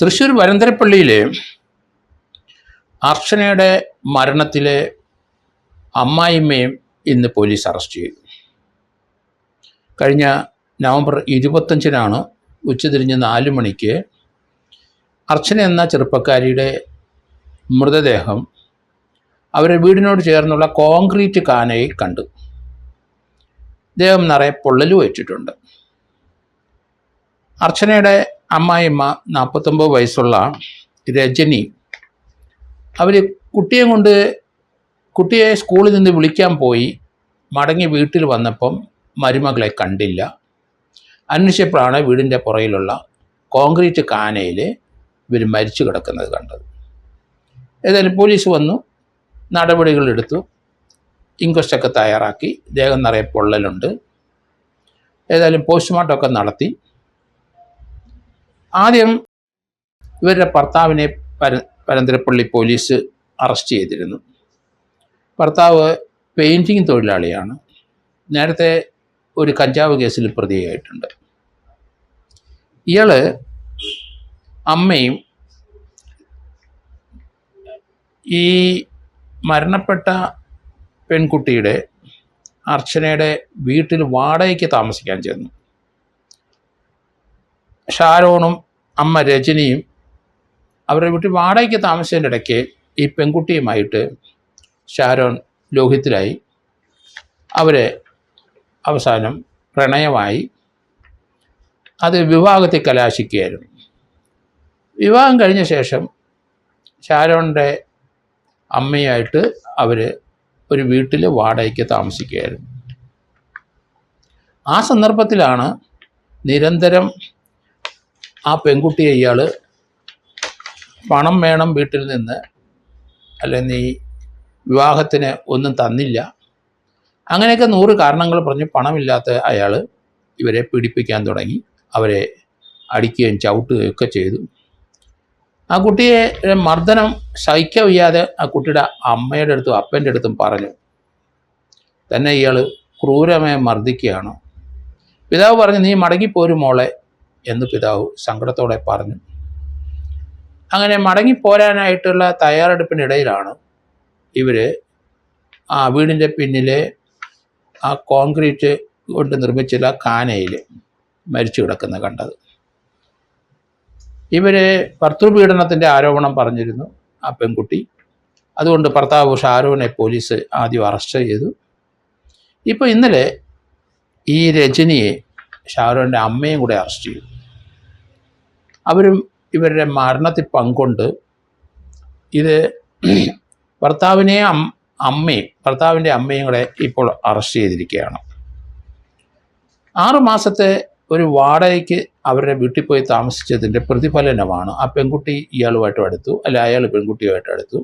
തൃശ്ശൂർ വരന്തരപ്പള്ളിയിലെ അർച്ചനയുടെ മരണത്തിലെ അമ്മായിമ്മയും ഇന്ന് police arrest ചെയ്തു. കഴിഞ്ഞ നവംബർ 25 ഉച്ചതിരിഞ്ഞ് 4 മണിക്ക് അർച്ചന എന്ന ചെറുപ്പക്കാരിയുടെ മൃതദേഹം അവരുടെ വീടിനോട് ചേർന്നുള്ള കോൺക്രീറ്റ് കാനയിൽ കണ്ടു. ദേഹം നിറയെ പൊള്ളലും ഏറ്റിട്ടുണ്ട്. അർച്ചനയുടെ അമ്മായിമ്മ 49 വയസ്സുള്ള രജനി, അവർ കുട്ടിയെ സ്കൂളിൽ നിന്ന് വിളിക്കാൻ പോയി. മടങ്ങി വീട്ടിൽ വന്നപ്പം മരുമകളെ കണ്ടില്ല. അന്വേഷിച്ചപ്പോഴാണ് വീടിൻ്റെ പുറയിലുള്ള കോൺക്രീറ്റ് കാനയിൽ ഇവർ മരിച്ചു കിടക്കുന്നത് കണ്ടത്. ഏതായാലും പോലീസ് വന്നു, നടപടികളെടുത്തു, ഇൻക്വസ്റ്റൊക്കെ തയ്യാറാക്കി. ദേഹം നിറയെ പൊള്ളലുണ്ട്. ഏതായാലും പോസ്റ്റ്മോർട്ടമൊക്കെ നടത്തി. ആദ്യം ഇവരുടെ ഭർത്താവിനെ വരന്തരപ്പള്ളി പോലീസ് അറസ്റ്റ് ചെയ്തിരുന്നു. ഭർത്താവ് പെയിൻറ്റിങ് തൊഴിലാളിയാണ്. നേരത്തെ ഒരു കഞ്ചാവ് കേസിൽ പ്രതിയായിട്ടുണ്ട്. ഇയാൾ അമ്മയും ഈ മരണപ്പെട്ട പെൺകുട്ടിയുടെ അർച്ചനയുടെ വീട്ടിൽ വാടകയ്ക്ക് താമസിക്കാൻ ചെന്നു. ഷാരോണും അമ്മ രജനിയും അവരുടെ വീട്ടിൽ വാടകയ്ക്ക് താമസിച്ചതിൻ്റെ ഇടയ്ക്ക് ഈ പെൺകുട്ടിയുമായിട്ട് ഷാരോൺ ലോഹിത്തിലായി. അവരെ അവസാനം പ്രണയമായി. അത് വിവാഹത്തിൽ കലാശിക്കുകയായിരുന്നു. വിവാഹം കഴിഞ്ഞ ശേഷം ഷാരോണിൻ്റെ അമ്മയായിട്ട് അവർ ഒരു വീട്ടിൽ വാടകയ്ക്ക് താമസിക്കുകയായിരുന്നു. ആ സന്ദർഭത്തിലാണ് നിരന്തരം ആ പെൺകുട്ടിയെ ഇയാൾ പണം വേണം വീട്ടിൽ നിന്ന്, അല്ലെങ്കിൽ വിവാഹത്തിന് ഒന്നും തന്നില്ല, അങ്ങനെയൊക്കെ 100 കാരണങ്ങൾ പറഞ്ഞ് പണമില്ലാത്ത അയാൾ ഇവരെ പീഡിപ്പിക്കാൻ തുടങ്ങി. അവരെ അടിക്കുകയും ചവിട്ടുകയും ഒക്കെ ചെയ്തു. ആ കുട്ടിയെ മർദ്ദനം സഹിക്കാൻ വയ്യാതെ ആ കുട്ടിയുടെ അമ്മയുടെ അടുത്തും അപ്പൻ്റെ അടുത്തും പറഞ്ഞു തന്നെ ഇയാൾ ക്രൂരമായി മർദ്ദിക്കുകയാണ്. പിതാവ് പറഞ്ഞു, നീ മടങ്ങിപ്പോരും മോളെ എന്ന് പിതാവ് സങ്കടത്തോടെ പറഞ്ഞു. അങ്ങനെ മടങ്ങിപ്പോരാനായിട്ടുള്ള തയ്യാറെടുപ്പിനിടയിലാണ് ഇവർ ആ വീടിൻ്റെ പിന്നിലെ ആ കോൺക്രീറ്റ് കൊണ്ട് നിർമ്മിച്ചുള്ള കാനയിൽ മരിച്ചു കിടക്കുന്നത് കണ്ടത്. ഇവർ ഭർതൃപീഡനത്തിൻ്റെ ആരോപണം പറഞ്ഞിരുന്നു ആ പെൺകുട്ടി. അതുകൊണ്ട് ഭർത്താവ് ഷാരോനെ പോലീസ് ആദ്യം അറസ്റ്റ് ചെയ്തു. ഇപ്പോൾ ഇന്നലെ ഈ രജനിയെ ഷാരോൻ്റെ അമ്മയും കൂടെ അറസ്റ്റ് ചെയ്തു. അവരും ഇവരുടെ മരണത്തിൽ പങ്കുണ്ട്. ഇത് ഭർത്താവിൻ്റെ അമ്മയും കൂടെ ഇപ്പോൾ അറസ്റ്റ് ചെയ്തിരിക്കുകയാണ്. 6 മാസത്തെ ഒരു വാടകയ്ക്ക് അവരുടെ വീട്ടിൽ പോയി താമസിച്ചതിൻ്റെ പ്രതിഫലനമാണ്. ആ പെൺകുട്ടി ഇയാളുമായിട്ടും അടുത്തു, അല്ല അയാൾ പെൺകുട്ടിയുമായിട്ട് അടുത്തു.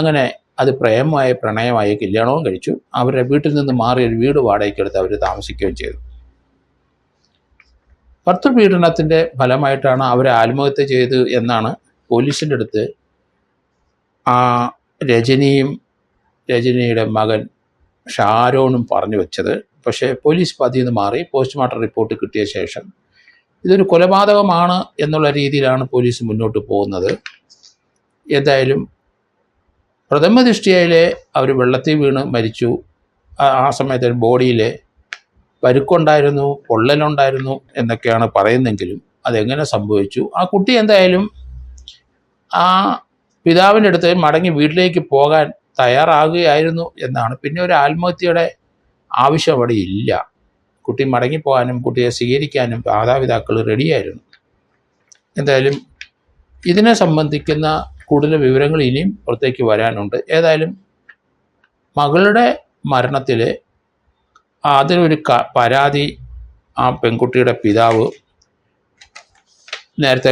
അങ്ങനെ അത് പ്രണയമായി കല്യാണവും കഴിച്ചു. അവരുടെ വീട്ടിൽ നിന്ന് മാറി ഒരു വീട് വാടകയ്ക്കെടുത്ത് അവർ താമസിക്കുകയും ചെയ്തു. ഭർതൃപീഡനത്തിൻ്റെ ഫലമായിട്ടാണ് അവരെ ആത്മഹത്യ ചെയ്ത് എന്നാണ് പോലീസിൻ്റെ അടുത്ത് ആ രജനിയുടെ മകൻ ഷാരോണും പറഞ്ഞു വെച്ചത്. പക്ഷേ പോലീസ് അതിൽ നിന്ന് മാറി പോസ്റ്റ്മോർട്ടം റിപ്പോർട്ട് കിട്ടിയ ശേഷം ഇതൊരു കൊലപാതകമാണ് എന്നുള്ള രീതിയിലാണ് പോലീസ് മുന്നോട്ട് പോകുന്നത്. എന്തായാലും പ്രഥമ ദൃഷ്ടിയയിലെ അവർ വെള്ളത്തിൽ വീണ് മരിച്ചു. ആ സമയത്ത് ബോഡിയിൽ പരുക്കുണ്ടായിരുന്നു, പൊള്ളലുണ്ടായിരുന്നു എന്നൊക്കെയാണ് പറയുന്നെങ്കിലും അതെങ്ങനെ സംഭവിച്ചു? ആ കുട്ടി എന്തായാലും ആ പിതാവിൻ്റെ അടുത്ത് മടങ്ങി വീട്ടിലേക്ക് പോകാൻ തയ്യാറാകുകയായിരുന്നു എന്നാണ്. പിന്നെ ഒരു ആത്മഹത്യയുടെ ആവശ്യം അവിടെ ഇല്ല. കുട്ടി മടങ്ങിപ്പോകാനും കുട്ടിയെ സ്വീകരിക്കാനും മാതാപിതാക്കൾ റെഡിയായിരുന്നു. എന്തായാലും ഇതിനെ സംബന്ധിക്കുന്ന കൂടുതൽ വിവരങ്ങൾ ഇനിയും പുറത്തേക്ക് വരാനുണ്ട്. ഏതായാലും മകളുടെ മരണത്തിൽ അതിനൊരു പരാതി ആ പെൺകുട്ടിയുടെ പിതാവ് നേരത്തെ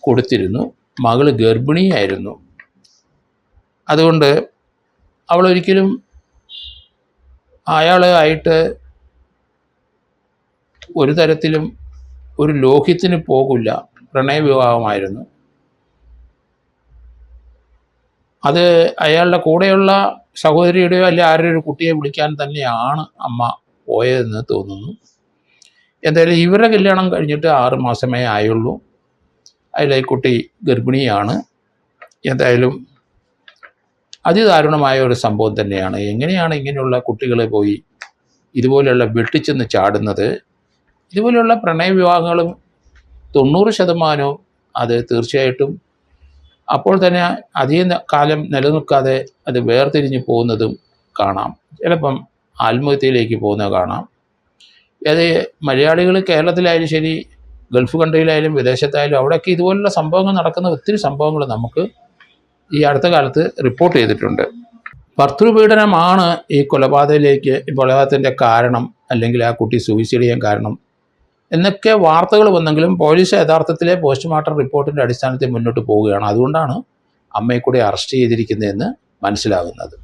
കൊടുത്തിരുന്നു. മകൾ ഗർഭിണിയായിരുന്നു. അതുകൊണ്ട് അവളൊരിക്കലും അയാളായിട്ട് ഒരു തരത്തിലും ഒരു ലോഹ്യത്തിന് പോകില്ല. പ്രണയവിവാഹമായിരുന്നു. അത് അയാളുടെ കൂടെയുള്ള സഹോദരിയുടെയോ അല്ലെ ആരുടെ ഒരു കുട്ടിയെ വിളിക്കാൻ തന്നെയാണ് അമ്മ പോയതെന്ന് തോന്നുന്നു. എന്തായാലും ഇവരുടെ കല്യാണം കഴിഞ്ഞിട്ട് 6 മാസമേ ആയുള്ളൂ. അതിലെ കുട്ടി ഗർഭിണിയാണ്. എന്തായാലും അതിദാരുണമായ ഒരു സംഭവം തന്നെയാണ്. എങ്ങനെയാണ് ഇങ്ങനെയുള്ള കുട്ടികളെ പോയി ഇതുപോലെയുള്ള വെട്ടിച്ചെന്ന് ചാടുന്നത്? ഇതുപോലെയുള്ള പ്രണയവിവാഹങ്ങളും 90% അത് തീർച്ചയായിട്ടും അപ്പോൾ തന്നെ അധികം കാലം നിലനിൽക്കാതെ അത് വേർതിരിഞ്ഞ് പോകുന്നതും കാണാം. ചിലപ്പം ആത്മഹത്യയിലേക്ക് പോകുന്നത് കാണാം. അത് മലയാളികൾ കേരളത്തിലായാലും ശരി, ഗൾഫ് കൺട്രിയിലായാലും വിദേശത്തായാലും അവിടെയൊക്കെ ഇതുപോലുള്ള സംഭവങ്ങൾ നടക്കുന്ന ഒത്തിരി സംഭവങ്ങൾ നമുക്ക് ഈ അടുത്ത കാലത്ത് റിപ്പോർട്ട് ചെയ്തിട്ടുണ്ട്. ഭർതൃപീഡനമാണ് ഈ കൊലപാതകത്തിൻ്റെ കാരണം, അല്ലെങ്കിൽ ആ കുട്ടി സൂയിസൈഡ് ചെയ്യാൻ കാരണം എന്നൊക്കെ വാർത്തകൾ വന്നെങ്കിലും പോലീസ് യഥാർത്ഥത്തിലെ പോസ്റ്റ്മോർട്ടം റിപ്പോർട്ടിൻ്റെ അടിസ്ഥാനത്തിൽ മുന്നോട്ട് പോവുകയാണ്. അതുകൊണ്ടാണ് അമ്മയെ കൂടി അറസ്റ്റ് ചെയ്തിരിക്കുന്നതെന്ന് മനസ്സിലാകുന്നത്.